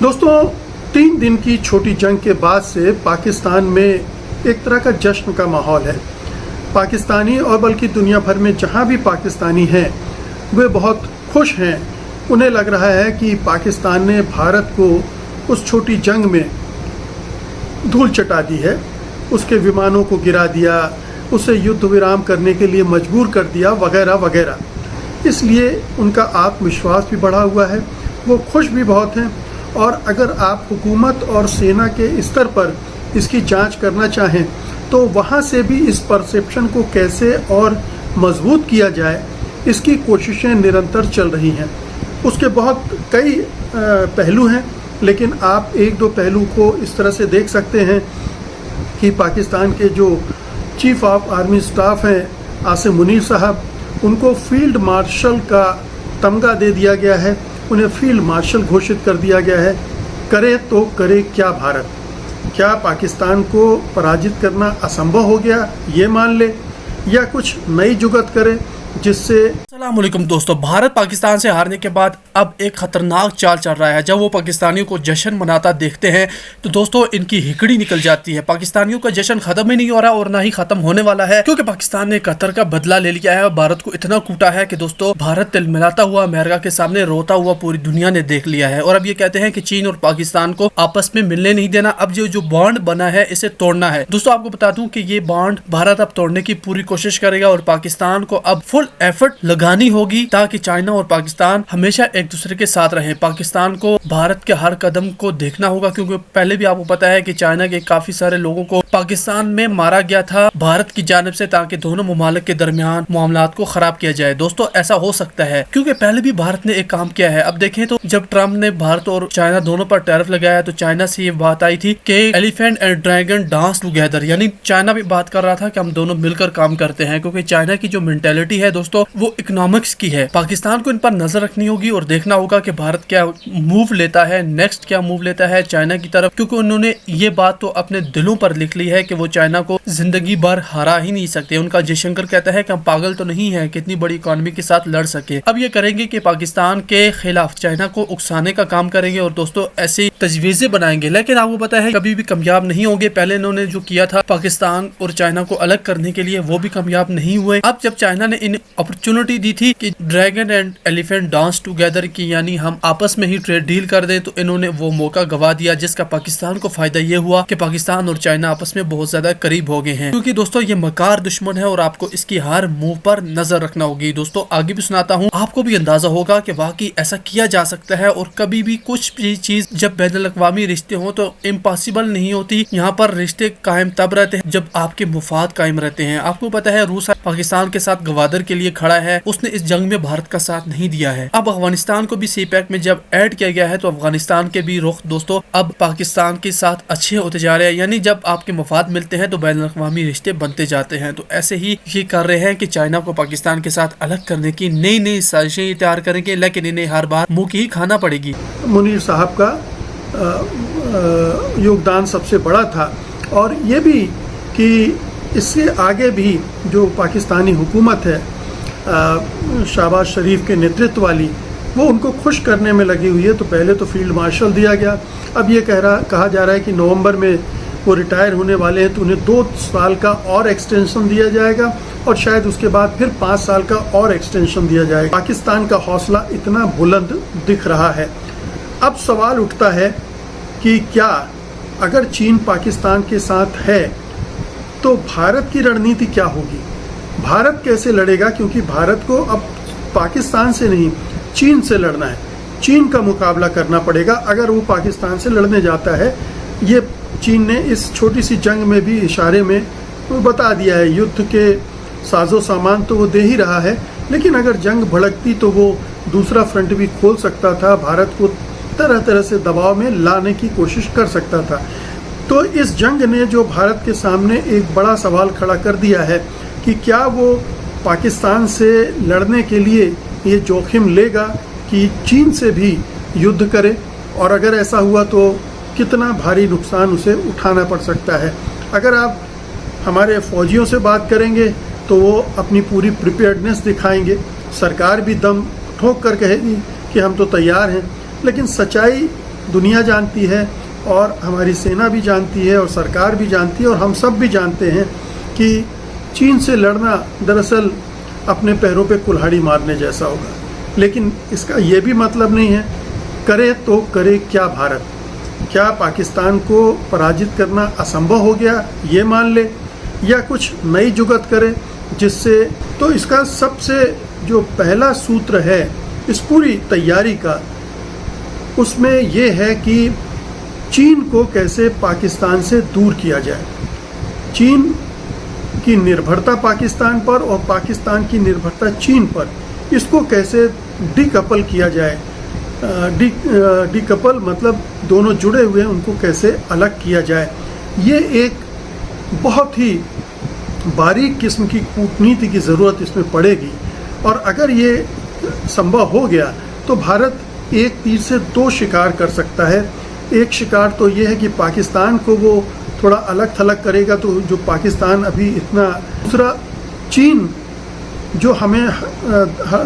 दोस्तों, 3 दिन की छोटी जंग के बाद से पाकिस्तान में एक तरह का जश्न का माहौल है। पाकिस्तानी और बल्कि दुनिया भर में जहां भी पाकिस्तानी हैं वे बहुत खुश हैं। उन्हें लग रहा है कि पाकिस्तान ने भारत को उस छोटी जंग में धूल चटा दी है, उसके विमानों को गिरा दिया, उसे युद्ध विराम करने के लिए मजबूर कर दिया वगैरह वगैरह। इसलिए उनका आत्मविश्वास भी बढ़ा हुआ है, वो खुश भी बहुत हैं। और अगर आप हुकूमत और सेना के स्तर पर इसकी जांच करना चाहें तो वहाँ से भी इस परसेप्शन को कैसे और मजबूत किया जाए, इसकी कोशिशें निरंतर चल रही हैं। उसके बहुत कई पहलू हैं, लेकिन आप एक दो पहलू को इस तरह से देख सकते हैं कि पाकिस्तान के जो चीफ ऑफ आर्मी स्टाफ हैं आसिम मुनीर साहब, उनको फील्ड मार्शल का तमगा दे दिया गया है, उन्हें फील्ड मार्शल घोषित कर दिया गया है। करे तो करे क्या भारत? क्या पाकिस्तान को पराजित करना असंभव हो गया ये मान ले, या कुछ नई जुगत करे जिससे। अस्सलामुअलैकुम दोस्तों, भारत पाकिस्तान से हारने के बाद अब एक खतरनाक चाल चल रहा है। जब वो पाकिस्तानियों को जश्न मनाता देखते हैं तो दोस्तों इनकी हिकड़ी निकल जाती है। पाकिस्तानियों का जश्न खत्म ही नहीं हो रहा और ना ही खत्म होने वाला है, क्योंकि पाकिस्तान ने कतर का बदला ले लिया है और भारत को इतना कूटा है कि दोस्तों भारत तिलमिलाता हुआ अमेरिका के सामने रोता हुआ पूरी दुनिया ने देख लिया है। और अब ये कहते हैं कि चीन और पाकिस्तान को आपस में मिलने नहीं देना, अब जो बॉन्ड बना है इसे तोड़ना है। दोस्तों आपको बता दूं कि ये बॉन्ड भारत अब तोड़ने की पूरी कोशिश करेगा और पाकिस्तान को अब फुल एफर्ट लगानी होगी ताकि चाइना और पाकिस्तान हमेशा एक दूसरे के साथ रहे। पाकिस्तान को भारत के हर कदम को देखना होगा, क्योंकि पहले भी आपको पता है कि चाइना के काफी सारे लोगों को पाकिस्तान में मारा गया था भारत की जानिब से, ताकि दोनों ममालिक के दरमियान मामलात को खराब किया जाए। दोस्तों ऐसा हो सकता है क्योंकि पहले भी भारत ने एक काम किया है। अब देखें तो जब ट्रम्प ने भारत और चाइना दोनों पर टैरिफ लगाया तो चाइना से ये बात आई थी कि elephant and dragon dance together, यानी चाइना भी बात कर रहा था कि हम दोनों मिलकर काम करते हैं, क्योंकि चाइना की जो मेंटेलिटी है दोस्तों वो इकोनॉमिक्स की है। पाकिस्तान को इन पर नजर रखनी होगी और देखना होगा कि भारत क्या मूव लेता है, नेक्स्ट क्या मूव लेता है चाइना की तरफ, क्योंकि उन्होंने ये बात तो अपने दिलों पर लिख ली है कि वो चाइना को जिंदगी भर हरा ही नहीं सकते। उनका जयशंकर कहता है कि हम पागल तो नहीं है कि इतनी बड़ी इकोनॉमी के साथ लड़ सके। अब ये करेंगे कि पाकिस्तान के खिलाफ चाइना को उकसाने का काम करेंगे और दोस्तों ऐसे तजवीजें बनाएंगे, लेकिन आपको पता है कभी भी कामयाब नहीं होंगे। पहले इन्होंने जो किया था पाकिस्तान और चाइना को अलग करने के लिए वो भी कामयाब नहीं हुए। अब जब चाइना ने इन अपॉर्चुनिटी दी थी कि dragon and elephant dance together की, यानी हम आपस में ही ट्रेड डील कर दें, तो इन्होंने वो मौका गवा दिया, जिसका पाकिस्तान को फायदा ये हुआ कि पाकिस्तान और चाइना आपस में बहुत ज्यादा करीब हो गए हैं। क्योंकि दोस्तों ये मकार दुश्मन है और आपको इसकी हर मूव पर नजर रखना होगी। दोस्तों आगे भी सुनाता हूँ, आपको भी अंदाजा होगा कि वाकई ऐसा किया जा सकता है और कभी भी कुछ भी चीज जब बैनुल-अक़वामी रिश्ते हो तो इम्पॉसिबल नहीं होती। यहाँ पर रिश्ते कायम तब रहते हैं जब आपके मुफाद कायम रहते हैं। आपको पता है रूस पाकिस्तान के साथ गवादर के लिए खड़ा है, उसने इस जंग में भारत का साथ नहीं दिया है। अब अफगानिस्तान को भी सीपैक में जब ऐड किया गया है तो अफगानिस्तान के भी रुख दोस्तों अब पाकिस्तान के साथ अच्छे होते जा रहे हैं, यानी जब आपके मफाद मिलते हैं तो बैनुल-अक़वामी रिश्ते बनते जाते हैं। तो ऐसे ही ये कर रहे हैं कि चाइना को पाकिस्तान के साथ अलग करने की नई नई साजिशें तैयार करेंगे, लेकिन इन्हें हर बार मुंह की ही खाना पड़ेगी। मुनीर साहब का योगदान सबसे बड़ा था, और ये भी कि इससे आगे भी जो पाकिस्तानी हुकूमत है शहबाज शरीफ के नेतृत्व वाली, वो उनको खुश करने में लगी हुई है। तो पहले तो फील्ड मार्शल दिया गया, अब ये कहा जा रहा है कि नवंबर में वो रिटायर होने वाले हैं तो उन्हें 2 साल का और एक्सटेंशन दिया जाएगा और शायद उसके बाद फिर 5 साल का और एक्सटेंशन दिया जाएगा। पाकिस्तान का हौसला इतना बुलंद दिख रहा है। अब सवाल उठता है कि क्या अगर चीन पाकिस्तान के साथ है तो भारत की रणनीति क्या होगी, भारत कैसे लड़ेगा? क्योंकि भारत को अब पाकिस्तान से नहीं चीन से लड़ना है, चीन का मुकाबला करना पड़ेगा अगर वो पाकिस्तान से लड़ने जाता है। ये चीन ने इस छोटी सी जंग में भी इशारे में बता दिया है, युद्ध के साजो सामान तो वो दे ही रहा है, लेकिन अगर जंग भड़कती तो वो दूसरा फ्रंट भी खोल सकता था, भारत को तरह तरह से दबाव में लाने की कोशिश कर सकता था। तो इस जंग ने जो भारत के सामने एक बड़ा सवाल खड़ा कर दिया है कि क्या वो पाकिस्तान से लड़ने के लिए ये जोखिम लेगा कि चीन से भी युद्ध करे, और अगर ऐसा हुआ तो कितना भारी नुकसान उसे उठाना पड़ सकता है। अगर आप हमारे फौजियों से बात करेंगे तो वो अपनी पूरी प्रिपेयर्डनेस दिखाएंगे, सरकार भी दम ठोक कर कहेगी कि हम तो तैयार हैं, लेकिन सच्चाई दुनिया जानती है और हमारी सेना भी जानती है और सरकार भी जानती है और हम सब भी जानते हैं कि चीन से लड़ना दरअसल अपने पैरों पे कुल्हाड़ी मारने जैसा होगा। लेकिन इसका ये भी मतलब नहीं है, करे तो करे क्या भारत? क्या पाकिस्तान को पराजित करना असंभव हो गया ये मान ले, या कुछ नई जुगत करे जिससे? तो इसका सबसे जो पहला सूत्र है इस पूरी तैयारी का, उसमें ये है कि चीन को कैसे पाकिस्तान से दूर किया जाए। चीन की निर्भरता पाकिस्तान पर और पाकिस्तान की निर्भरता चीन पर, इसको कैसे डीकपल किया जाए। डीकपल मतलब दोनों जुड़े हुए हैं, उनको कैसे अलग किया जाए। ये एक बहुत ही बारीक किस्म की कूटनीति की ज़रूरत इसमें पड़ेगी। और अगर ये संभव हो गया तो भारत एक तीर से दो शिकार कर सकता है। एक शिकार तो ये है कि पाकिस्तान को वो थोड़ा अलग थलग करेगा, तो जो पाकिस्तान अभी इतना, दूसरा चीन जो हमें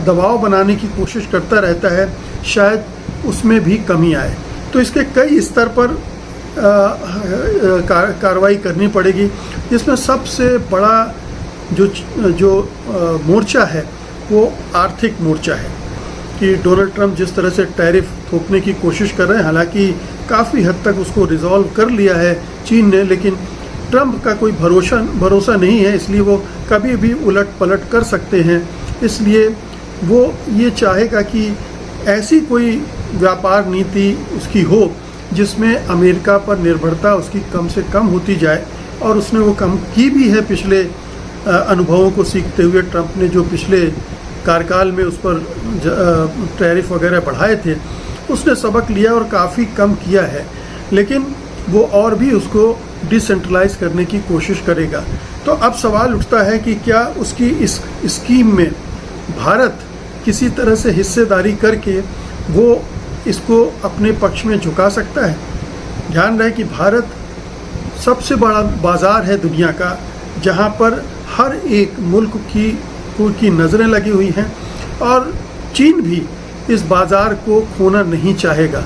दबाव बनाने की कोशिश करता रहता है, शायद उसमें भी कमी आए। तो इसके कई स्तर पर कार्रवाई करनी पड़ेगी। इसमें सबसे बड़ा जो मोर्चा है वो आर्थिक मोर्चा है कि डोनाल्ड ट्रंप जिस तरह से टैरिफ थोपने की कोशिश कर रहे हैं, हालांकि काफ़ी हद तक उसको रिजॉल्व कर लिया है चीन ने, लेकिन ट्रंप का कोई भरोसा नहीं है, इसलिए वो कभी भी उलट पलट कर सकते हैं। इसलिए वो ये चाहेगा कि ऐसी कोई व्यापार नीति उसकी हो जिसमें अमेरिका पर निर्भरता उसकी कम से कम होती जाए, और उसने वो कम की भी है पिछले अनुभवों को सीखते हुए। ट्रंप ने जो पिछले कार्यकाल में उस पर टैरिफ वगैरह बढ़ाए थे, उसने सबक लिया और काफ़ी कम किया है, लेकिन वो और भी उसको डिसेंट्रलाइज करने की कोशिश करेगा। तो अब सवाल उठता है कि क्या उसकी इस स्कीम में भारत किसी तरह से हिस्सेदारी करके वो इसको अपने पक्ष में झुका सकता है। ध्यान रहे कि भारत सबसे बड़ा बाज़ार है दुनिया का, जहाँ पर हर एक मुल्क की नज़रें लगी हुई हैं, और चीन भी इस बाज़ार को खोना नहीं चाहेगा।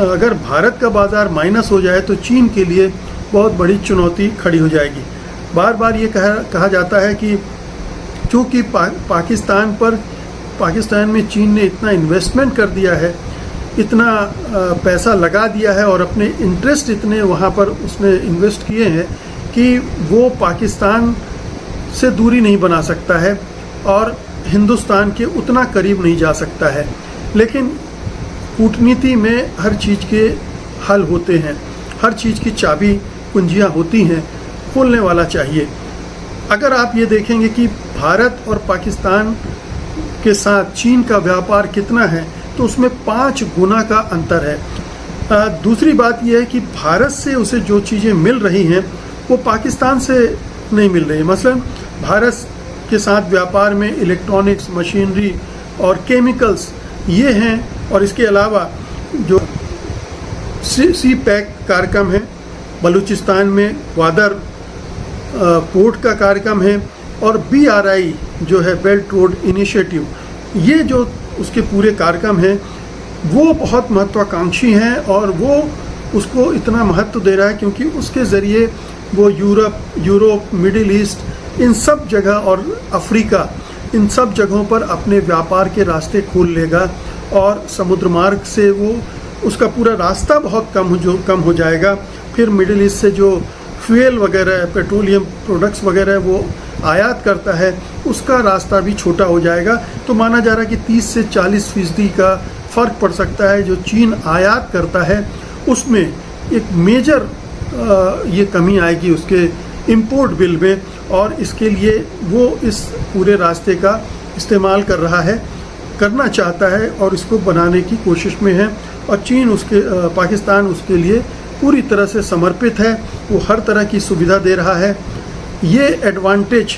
अगर भारत का बाज़ार माइनस हो जाए तो चीन के लिए बहुत बड़ी चुनौती खड़ी हो जाएगी। बार बार ये कहा जाता है कि चूँकि पाकिस्तान में चीन ने इतना इन्वेस्टमेंट कर दिया है, इतना पैसा लगा दिया है और अपने इंटरेस्ट इतने वहाँ पर उसने इन्वेस्ट किए हैं कि वो पाकिस्तान से दूरी नहीं बना सकता है और हिंदुस्तान के उतना करीब नहीं जा सकता है। लेकिन कूटनीति में हर चीज़ के हल होते हैं, हर चीज़ की चाबी कुंजियाँ होती हैं, खोलने वाला चाहिए। अगर आप ये देखेंगे कि भारत और पाकिस्तान के साथ चीन का व्यापार कितना है, तो उसमें 5 गुना का अंतर है। दूसरी बात यह है कि भारत से उसे जो चीज़ें मिल रही हैं वो पाकिस्तान से नहीं मिल रही। मसलन भारत के साथ व्यापार में इलेक्ट्रॉनिक्स, मशीनरी और केमिकल्स ये हैं, और इसके अलावा जो सी पैक कार्यक्रम है, बलूचिस्तान में ग्वादर पोर्ट का कार्यक्रम है, और BRI जो है बेल्ट रोड इनिशिएटिव, ये जो उसके पूरे कार्यक्रम हैं वो बहुत महत्वाकांक्षी हैं, और वो उसको इतना महत्व दे रहा है क्योंकि उसके ज़रिए वो यूरोप, मिडिल ईस्ट, इन सब जगह और अफ्रीका, इन सब जगहों पर अपने व्यापार के रास्ते खोल लेगा, और समुद्र मार्ग से वो उसका पूरा रास्ता बहुत कम हो जाएगा। फिर मिडिल ईस्ट से जो फ्यूल वगैरह, पेट्रोलियम प्रोडक्ट्स वगैरह वो आयात करता है, उसका रास्ता भी छोटा हो जाएगा। तो माना जा रहा है कि 30 से 40% का फ़र्क पड़ सकता है जो चीन आयात करता है, उसमें एक मेजर ये कमी आएगी उसके इंपोर्ट बिल में, और इसके लिए वो इस पूरे रास्ते का इस्तेमाल करना चाहता है और इसको बनाने की कोशिश में है। और पाकिस्तान उसके लिए पूरी तरह से समर्पित है, वो हर तरह की सुविधा दे रहा है। ये एडवांटेज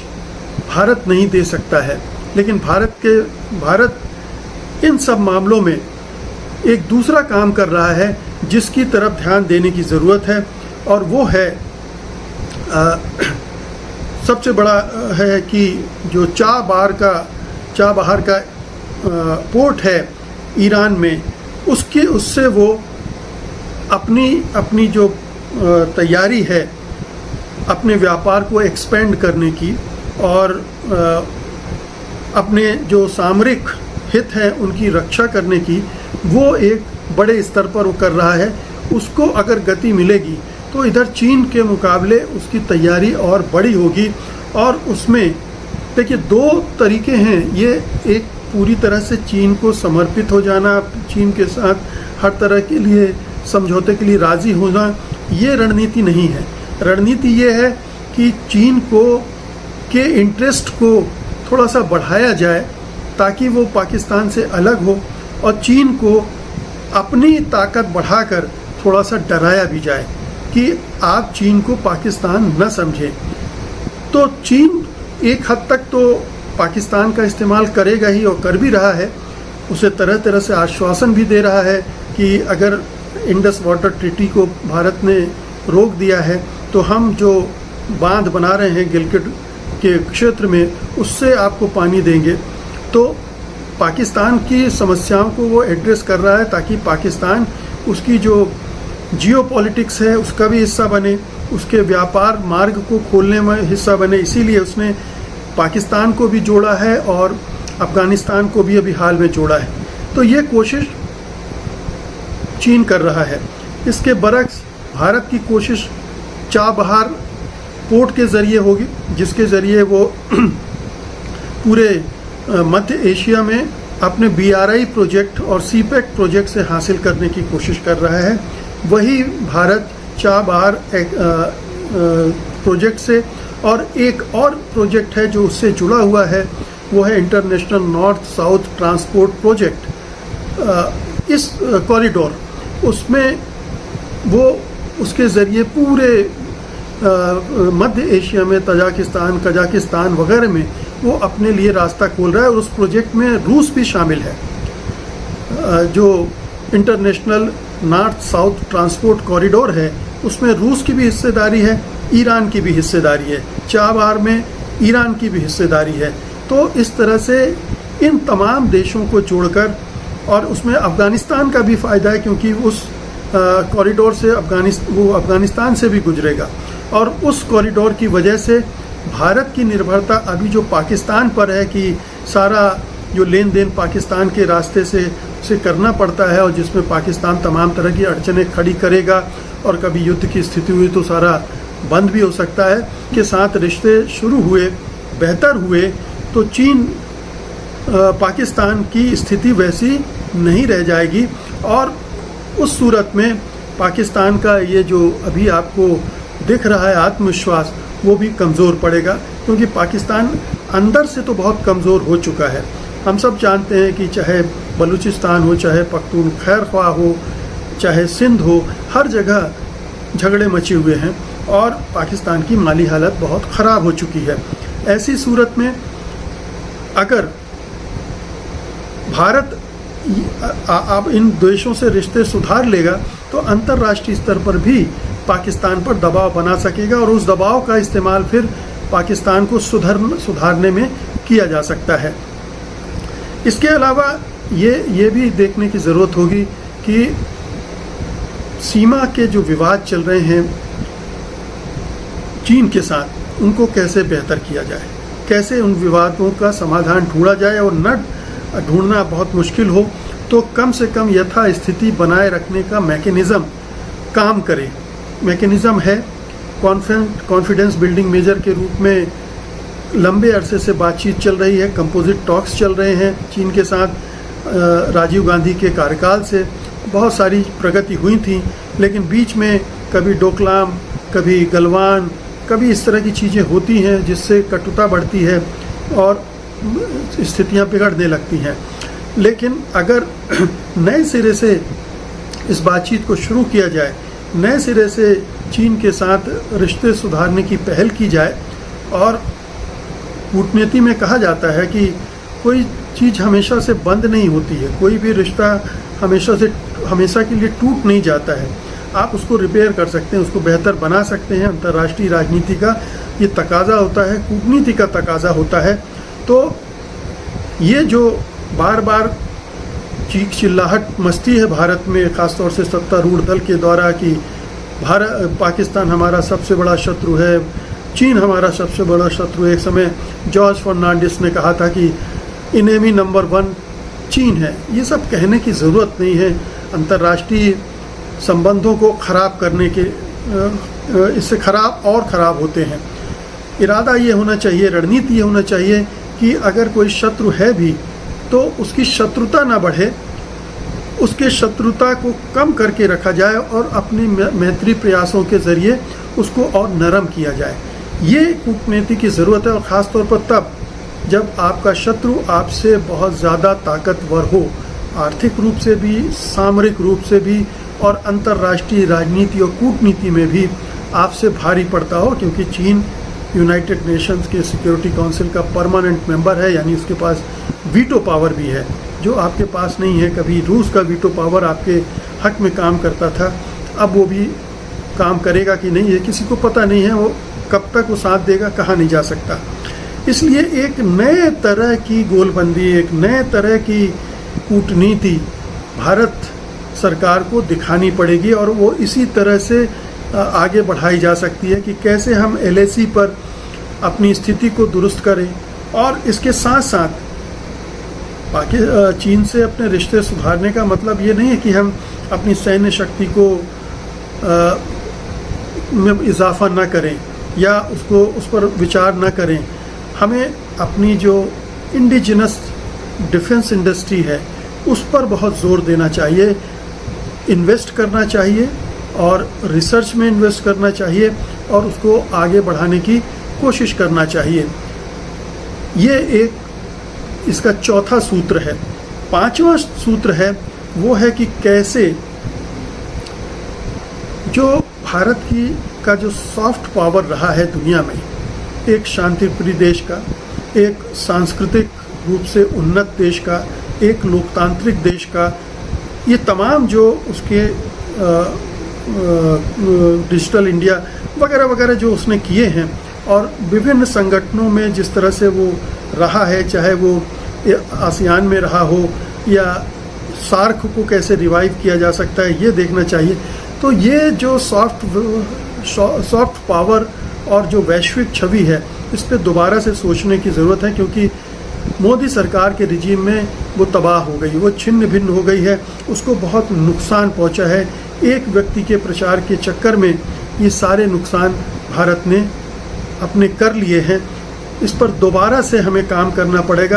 भारत नहीं दे सकता है, लेकिन भारत इन सब मामलों में एक दूसरा काम कर रहा है जिसकी तरफ ध्यान देने की ज़रूरत है, और वो है सबसे बड़ा है कि जो चाबहार का पोर्ट है ईरान में, उससे वो अपनी जो तैयारी है अपने व्यापार को एक्सपेंड करने की और अपने जो सामरिक हित हैं उनकी रक्षा करने की, वो एक बड़े स्तर पर वो कर रहा है। उसको अगर गति मिलेगी तो इधर चीन के मुकाबले उसकी तैयारी और बड़ी होगी। और उसमें देखिए दो तरीके हैं, ये एक पूरी तरह से चीन को समर्पित हो जाना, चीन के साथ हर तरह के लिए समझौते के लिए राज़ी होना, ये रणनीति नहीं है। रणनीति ये है कि चीन के इंटरेस्ट को थोड़ा सा बढ़ाया जाए ताकि वो पाकिस्तान से अलग हो, और चीन को अपनी ताकत बढ़ाकर थोड़ा सा डराया भी जाए कि आप चीन को पाकिस्तान न समझें। तो चीन एक हद तक तो पाकिस्तान का इस्तेमाल करेगा ही और कर भी रहा है। उसे तरह तरह से आश्वासन भी दे रहा है कि अगर इंडस वाटर ट्रीटी को भारत ने रोक दिया है तो हम जो बांध बना रहे हैं गिलगिट के क्षेत्र में उससे आपको पानी देंगे। तो पाकिस्तान की समस्याओं को वो एड्रेस कर रहा है ताकि पाकिस्तान उसकी जो जियोपॉलिटिक्स है उसका भी हिस्सा बने, उसके व्यापार मार्ग को खोलने में हिस्सा बने। इसीलिए उसने पाकिस्तान को भी जोड़ा है और अफ़गानिस्तान को भी अभी हाल में जोड़ा है। तो ये कोशिश चीन कर रहा है। इसके बरक्स भारत की कोशिश चाबहार पोर्ट के ज़रिए होगी, जिसके ज़रिए वो पूरे मध्य एशिया में अपने BRI प्रोजेक्ट और CPEC प्रोजेक्ट से हासिल करने की कोशिश कर रहा है। वही भारत चाबहार प्रोजेक्ट से, और एक और प्रोजेक्ट है जो उससे जुड़ा हुआ है, वो है international north south transport project. इस कॉरिडोर उसमें वो उसके ज़रिए पूरे मध्य एशिया में तजाकिस्तान, कजाकिस्तान वगैरह में वो अपने लिए रास्ता खोल रहा है। और उस प्रोजेक्ट में रूस भी शामिल है। जो international north south transport corridor है उसमें रूस की भी हिस्सेदारी है, ईरान की भी हिस्सेदारी है, चाबहार में ईरान की भी हिस्सेदारी है। तो इस तरह से इन तमाम देशों को जोड़कर, और उसमें अफ़गानिस्तान का भी फ़ायदा है क्योंकि उस कॉरिडोर से वो अफ़गानिस्तान से भी गुजरेगा, और उस कॉरिडोर की वजह से भारत की निर्भरता अभी जो पाकिस्तान पर है कि सारा जो लेन देन पाकिस्तान के रास्ते से करना पड़ता है, और जिसमें पाकिस्तान तमाम तरह की अड़चनें खड़ी करेगा, और कभी युद्ध की स्थिति हुई तो सारा बंद भी हो सकता है। के साथ रिश्ते शुरू हुए, बेहतर हुए, तो चीन पाकिस्तान की स्थिति वैसी नहीं रह जाएगी, और उस सूरत में पाकिस्तान का ये जो अभी आपको दिख रहा है आत्मविश्वास वो भी कमज़ोर पड़ेगा, क्योंकि पाकिस्तान अंदर से तो बहुत कमज़ोर हो चुका है। हम सब जानते हैं कि चाहे बलूचिस्तान हो, चाहे पख्तूनख्वा हो, चाहे सिंध हो, हर जगह झगड़े मचे हुए हैं और पाकिस्तान की माली हालत बहुत ख़राब हो चुकी है। ऐसी सूरत में अगर भारत अब इन देशों से रिश्ते सुधार लेगा तो अंतर्राष्ट्रीय स्तर पर भी पाकिस्तान पर दबाव बना सकेगा, और उस दबाव का इस्तेमाल फिर पाकिस्तान को सुधारने में किया जा सकता है। इसके अलावा ये भी देखने की ज़रूरत होगी कि सीमा के जो विवाद चल रहे हैं चीन के साथ, उनको कैसे बेहतर किया जाए, कैसे उन विवादों का समाधान ढूंढा जाए, और न ढूंढना बहुत मुश्किल हो तो कम से कम यथास्थिति बनाए रखने का मैकेनिज़्म काम करे। मैकेनिज़्म है कॉन्फिडेंस बिल्डिंग मेजर के रूप में लंबे अरसे से बातचीत चल रही है, कंपोजिट टॉक्स चल रहे हैं चीन के साथ। राजीव गांधी के कार्यकाल से बहुत सारी प्रगति हुई थी, लेकिन बीच में कभी डोकलाम, कभी गलवान, कभी इस तरह की चीज़ें होती हैं जिससे कटुता बढ़ती है और स्थितियां बिगड़ने लगती हैं। लेकिन अगर नए सिरे से इस बातचीत को शुरू किया जाए, नए सिरे से चीन के साथ रिश्ते सुधारने की पहल की जाए, और कूटनीति में कहा जाता है कि कोई चीज़ हमेशा से बंद नहीं होती है, कोई भी रिश्ता हमेशा के लिए टूट नहीं जाता है। आप उसको रिपेयर कर सकते हैं, उसको बेहतर बना सकते हैं। अंतर्राष्ट्रीय राजनीति का ये तकाजा होता है, कूटनीति का तकाजा होता है। तो ये जो बार बार चीख चिल्लाहट मचती है भारत में, ख़ासतौर से सत्तारूढ़ दल के द्वारा कि पाकिस्तान हमारा सबसे बड़ा शत्रु है, चीन हमारा सबसे बड़ा शत्रु है। एक समय जॉर्ज फर्नांडिस ने कहा था कि इनेमी नंबर 1 चीन है। ये सब कहने की ज़रूरत नहीं है। अंतर्राष्ट्रीय संबंधों को ख़राब करने के इससे ख़राब और ख़राब होते हैं। इरादा ये होना चाहिए, रणनीति ये होना चाहिए कि अगर कोई शत्रु है भी तो उसकी शत्रुता ना बढ़े, उसके शत्रुता को कम करके रखा जाए और अपने मैत्री प्रयासों के ज़रिए उसको और नरम किया जाए। ये कूटनीति की ज़रूरत है, और ख़ास तौर पर तब जब आपका शत्रु आपसे बहुत ज़्यादा ताकतवर हो, आर्थिक रूप से भी, सामरिक रूप से भी, और अंतर्राष्ट्रीय राजनीति और कूटनीति में भी आपसे भारी पड़ता हो, क्योंकि चीन यूनाइटेड नेशंस के सिक्योरिटी काउंसिल का परमानेंट मेंबर है, यानी उसके पास वीटो पावर भी है, जो आपके पास नहीं है। कभी रूस का वीटो पावर आपके हक में काम करता था, अब वो भी काम करेगा कि नहीं है किसी को पता नहीं है। वो कब तक वो साथ देगा कहा नहीं जा सकता। इसलिए एक नए तरह की गोलबंदी, एक नए तरह की कूटनीति भारत सरकार को दिखानी पड़ेगी, और वो इसी तरह से आगे बढ़ाई जा सकती है कि कैसे हम LAC पर अपनी स्थिति को दुरुस्त करें, और इसके साथ साथ चीन से अपने रिश्ते सुधारने का मतलब ये नहीं है कि हम अपनी सैन्य शक्ति को में इजाफा न करें या उस पर विचार न करें। हमें अपनी जो इंडिजिनस डिफेंस इंडस्ट्री है उस पर बहुत ज़ोर देना चाहिए, इन्वेस्ट करना चाहिए, और रिसर्च में इन्वेस्ट करना चाहिए, और उसको आगे बढ़ाने की कोशिश करना चाहिए। ये एक इसका चौथा सूत्र है। पांचवा सूत्र है वो है कि कैसे जो भारत का जो सॉफ्ट पावर रहा है दुनिया में, एक शांतिप्रिय देश का, एक सांस्कृतिक रूप से उन्नत देश का, एक लोकतांत्रिक देश का, ये तमाम जो उसके डिजिटल इंडिया वगैरह वगैरह जो उसने किए हैं, और विभिन्न संगठनों में जिस तरह से वो रहा है, चाहे वो आसियान में रहा हो या सार्क को कैसे रिवाइव किया जा सकता है, ये देखना चाहिए। तो ये जो सॉफ्ट पावर और जो वैश्विक छवि है, इस पे दोबारा से सोचने की ज़रूरत है, क्योंकि मोदी सरकार के रिजीम में वो तबाह हो गई, वो छिन्न भिन्न हो गई है, उसको बहुत नुकसान पहुंचा है। एक व्यक्ति के प्रचार के चक्कर में ये सारे नुकसान भारत ने अपने कर लिए हैं। इस पर दोबारा से हमें काम करना पड़ेगा।